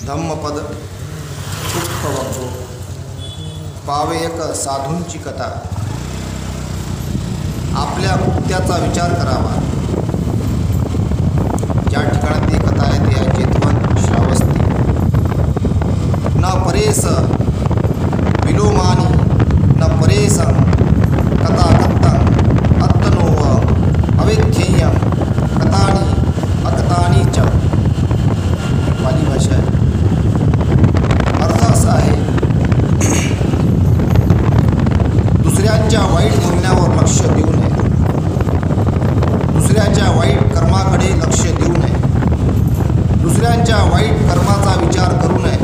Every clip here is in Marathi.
धम्मपद उत्पवतो पावेयक साधूंची कथा. आपल्या मुक्त्याचा विचार करावा. ज्या ठिकाणी ती कथा आहे ते आहे जेतवन श्रावस्ती. न परेस विलोमानी न परेसं कथा कत्तं अत्तनोव अवेख्येयं कथानी अकथानी च. पाली भाषा आहे. अर्थ असा आहे, दुसऱ्यांच्या वाईट बोलण्यावर लक्ष देऊ नये, दुसऱ्याच्या वाईट कर्माकडे लक्ष देऊ नये, दुसऱ्यांच्या वाईट कर्माचा विचार करू नये,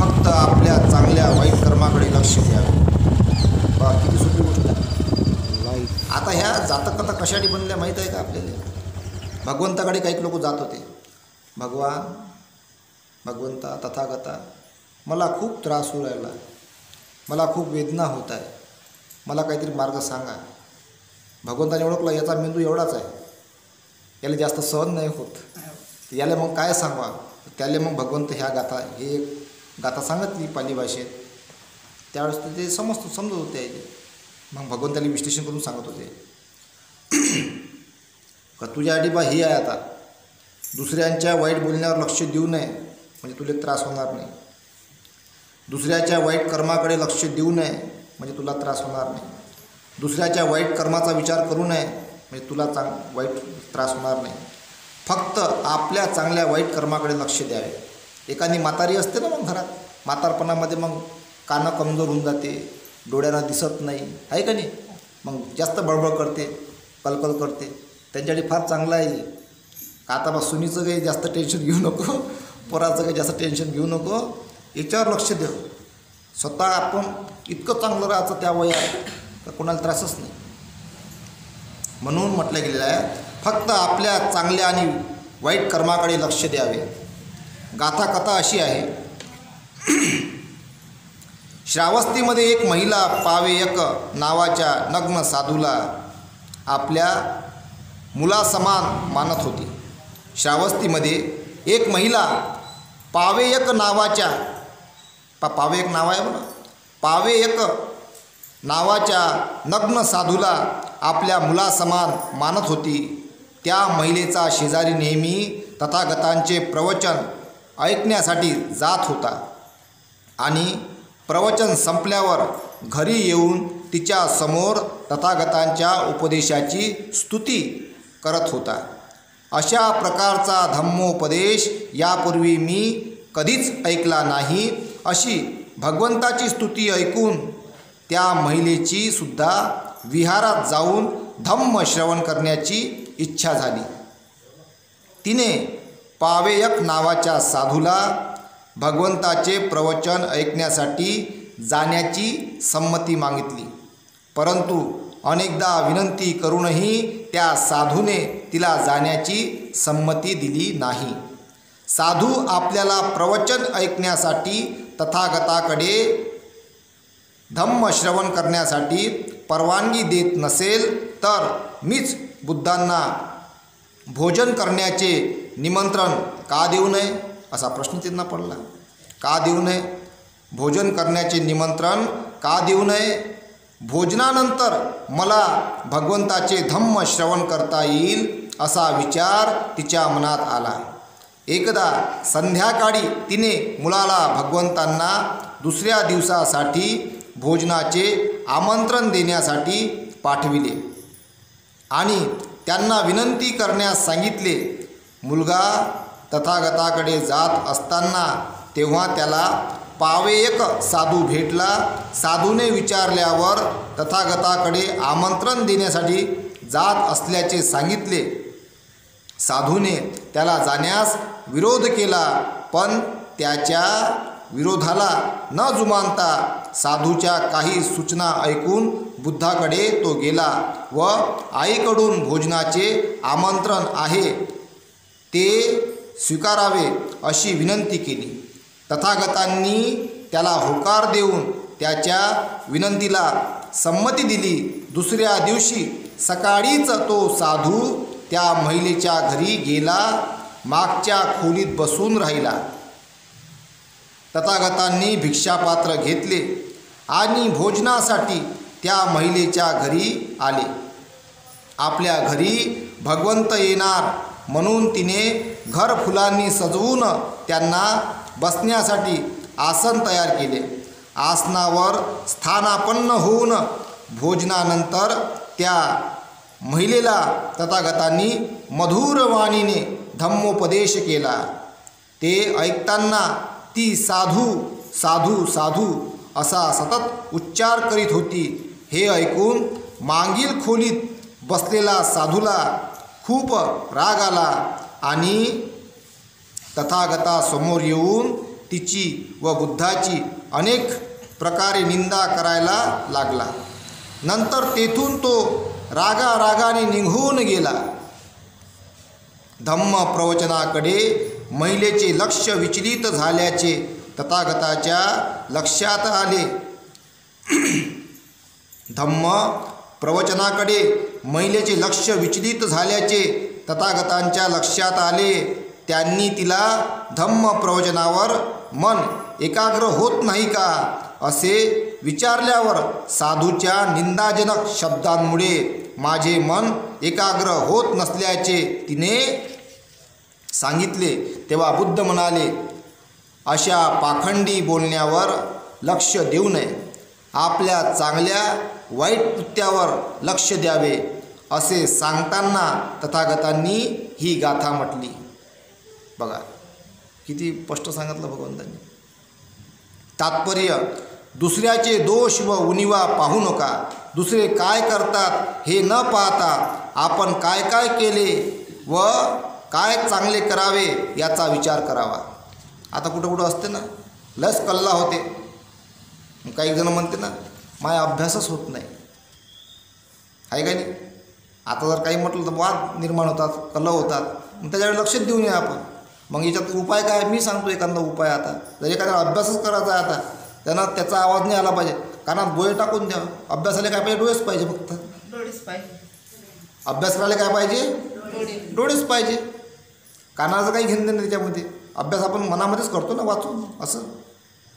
फक्त आपल्या चांगल्या वाईट कर्माकडे लक्ष द्यावे. बा किती सोपी गोष्ट आहे. आता ह्या जातकथा कशासाठी बनल्या माहीत आहे का आपल्याला? भगवंताकडे काही लोक जात होते. भगवान, भगवंता, तथागता, मला खूप त्रास होऊ राहिला, मला खूप वेदना होत आहे, मला काहीतरी मार्ग सांगा. भगवंताने ओळखलं याचा मेंदू एवढाच आहे, याला जास्त सहन नाही होत, याला मग काय सांगा. त्याला मग भगवंत ह्या गाथा, हे गाथा सांगितली पाली भाषेत. त्यावेळेस ते समजत होते. मग भगवंताला विश्लेषण करून सांगत होते का तुझ्यासाठी बा हे आहे, आता दुसऱ्यांच्या वाईट बोलण्यावर लक्ष देऊ नये म्हणजे तुला त्रास होणार नाही, दुसऱ्याच्या वाईट कर्माकडे लक्ष देऊ नये म्हणजे तुला त्रास होणार नाही, दुसऱ्याच्या वाईट कर्माचा विचार करू नये म्हणजे तुला वाईट त्रास होणार नाही, फक्त आपल्या चांगल्या वाईट कर्माकडे लक्ष द्यावे. एखादी म्हातारी असते ना मग घरात, म्हातारपणामध्ये मग कानं कमजोर होऊन जाते, डोळ्यांना दिसत नाही, आहे का नाही, मग जास्त बळबळ करते, कलकल करते. त्यांच्यासाठी फार चांगलं आहे का आता बा सुनीचं काही जास्त टेन्शन घेऊ नको, पोराचं काही जास्त टेन्शन घेऊ नको, याच्यावर लक्ष देऊ. स्वतः आपण इतकं चांगलं राहायचं त्या वयात तर कोणाला त्रासच नाही. म्हणून म्हटलं गेलेलं आहे फक्त आपल्या चांगल्या आणि वाईट कर्माकडे लक्ष द्यावे. गाथा कथा अशी आहे, श्रावस्तीमध्ये एक महिला पावेयक नावाच्या नग्न साधूला आपल्या मुलासमान मानत होती. श्रावस्तीमध्ये एक महिला पावेयक नावाच्या पावेयक नाव आहे बघा, पावेयक नावाच्या नग्न साधूला आपल्या मुलासमान मानत होती. त्या महिलेचा शेजारी नेहमी तथागतांचे प्रवचन ऐकण्यासाठी जात होता आणि प्रवचन संपल्यावर घरी येऊन तिच्या समोर तथागतांच्या उपदेशाची स्तुती करत होता. अशा प्रकारचा धम्मोपदेश यापूर्वी मी कधीच ऐकला नाही. अशी भगवंताची स्तुती ऐकून त्या महिलेची सुद्धा विहारात जाऊन धम्म श्रवण करण्याची इच्छा झाली. तिने पावेयक नावाच्या साधूला भगवंताचे प्रवचन ऐकण्यासाठी जाण्याची संमती मागितली, परंतु अनेकदा विनंती करूनही त्या साधूने तिला जाण्याची संमती दिली नाही. साधू आपल्याला प्रवचन ऐकण्यासाठी तथागताकडे धम्म श्रवण करण्यासाठी परवानगी देत नसेल तर मीच बुद्धांना भोजन करण्याचे निमंत्रण का देऊ नये, असा प्रश्न त्यांना पडला. का देऊ नये? भोजन करण्याचे निमंत्रण का देऊ नये? भोजनानंतर मला भगवंताचे धम्म श्रवण करता येईल असा विचार तिच्या मनात आला. एकदा संध्याकाळी तिने मुलाला भगवंतांना दुसऱ्या दिवसासाठी भोजनाचे आमंत्रण देण्यासाठी पाठविले आणि त्यांना विनंती करण्यास सांगितले. मुलगा तथागताकडे जात असताना तेव्हा त्याला पावेयक साधू भेटला. साधूने विचारल्यावर तथागताकडे आमंत्रण देण्यासाठी जात असल्याचे सांगितले. साधूने त्याला जाण्यास विरोध केला, पण त्याच्या विरोधाला न जुमानता साधूच्या काही सूचना ऐकून बुद्धाकडे तो गेला व आईकडून भोजनाचे आमंत्रण आहे ते स्वीकारावे अशी विनंती केली. तथागतांनी त्याला होकार देऊन त्याच्या विनंतीला संमती दिली. दुसऱ्या दिवशी सकाळीच तो साधू त्या महिलेच्या घरी गेला, मागच्या खोलीत बसून राहिला. तथागतांनी भिक्षापात्र घेतले आणि भोजनासाठी त्या महिलेच्या घरी आले. आपल्या घरी भगवंत येणार म्हणून तिने घर फुलांनी सजवून त्यांना बसण्यासाठी आसन तयार केले. आसनावर स्थानापन्न होऊन भोजनानंतर त्या महिलेला तथागतांनी मधुर वाणीने धम्मोपदेश केला. ते ऐकताना ती साधू साधू साधू असा सतत उच्चार करीत होती. हे ऐकून मागील खोलीत बसलेला साधूला खूप राग आला आणि तथागतासमोर येऊन तिची व बुद्धाची अनेक प्रकारे निंदा करायला लागला. नंतर तेथून तो रागाने निघून गेला. धम्म प्रवचनाकडे महिलेचे लक्ष विचलित झाल्याचे तथागताच्या लक्षात आले. धम्म प्रवचनाकडे महिलेचे लक्ष विचलित झाल्याचे तथागतांच्या लक्षात आले. त्यांनी तिला धम्म प्रवचनावर मन एकाग्र होत नाही का असे विचारल्यावर साधूच्या निंदाजनक शब्दांमुळे माझे मन एकाग्र होत नसल्याचे तिने सांगितले. तेव्हा बुद्ध म्हणाले, अशा पाखंडी बोलण्यावर लक्ष देऊ नये. आपल्या चांगल्या वाईट कृत्यावर लक्ष द्यावे असे सांगताना तथागतांनी ही गाथा म्हटली. बघा किती स्पष्ट सांगितलं भगवंतांनी. तात्पर्य, दुसऱ्याचे दोष व उणिवा पाहू नका. दुसरे काय करतात हे न पाहता आपण काय काय केले व काय चांगले करावे याचा विचार करावा. आता कुठं कुठं असते ना, लस कल्ला होते. काही जण म्हणते ना, माझा अभ्यासच होत नाही, आहे का नाही. आता जर काही म्हटलं तर वाद निर्माण होतात, कल्ला होतात. मग त्याच्याकडे लक्षात देऊ नये आपण. मग याच्यात उपाय काय, मी सांगतो एखादा उपाय. आता जर एखाद्या अभ्यासच करायचा आहे, आता त्यानं त्याचा आवाज नाही आला पाहिजे, कानात डोळे टाकून द्या. अभ्यासाला काय पाहिजे, डोळेच पाहिजे, फक्त डोळेच पाहिजे. अभ्यास करायला काय पाहिजे, डोळेच पाहिजे. कानाचं काही घेणं नाही त्याच्यामध्ये. अभ्यास आपण मनामध्येच करतो ना, वाचून असं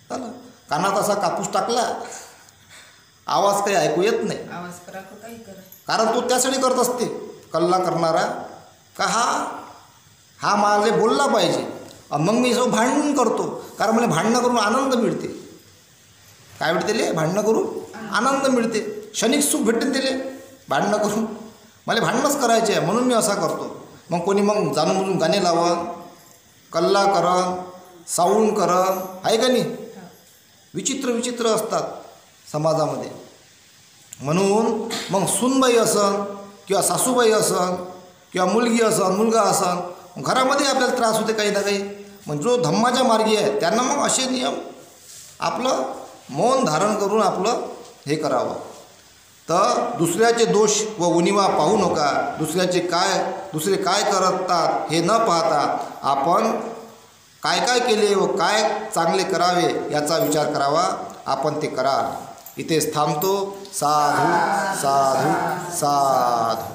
झालं. कानात असा कापूस टाकला, आवाज काही ऐकू येत नाही. आवाज करा काही करा, कारण तो त्यासाठी करत असते कल्ला करणारा का हा मला बोलला पाहिजे. मग मी सो भांडण करतो, कारण मला भांडणं करून आनंद मिळते. काय भेटते, भांडणं करून आनंद मिळते, क्षणिक सुख भेटते त्याला. भांडणं करून मला भांडणंच करायचे आहे म्हणून मी असा करतो. मग कोणी मग जाणून बुजून गाणे लावं, कल्ला करन, सावून करन, आहे का नाही. विचित्र विचित्र असतात समाजामध्ये. म्हणून मग सूनबाई असन किंवा सासूबाई असन किंवा मुलगी असन मुलगा असन, घरामध्ये आपल्याला त्रास होते काही ना काही. मग जो धम्माच्या मार्गी आहे त्यांना मग असे नियम आपलं मौन धारण करून आपलं हे करावं. तर दुसऱ्याचे दोष व उणिवा पाहू नका. दुसरे काय करतात हे न पाहता आपण काय काय केले व काय चांगले करावे याचा विचार करावा. आपण ते कराल. इथेच थांबतो. साधू साधू साधू.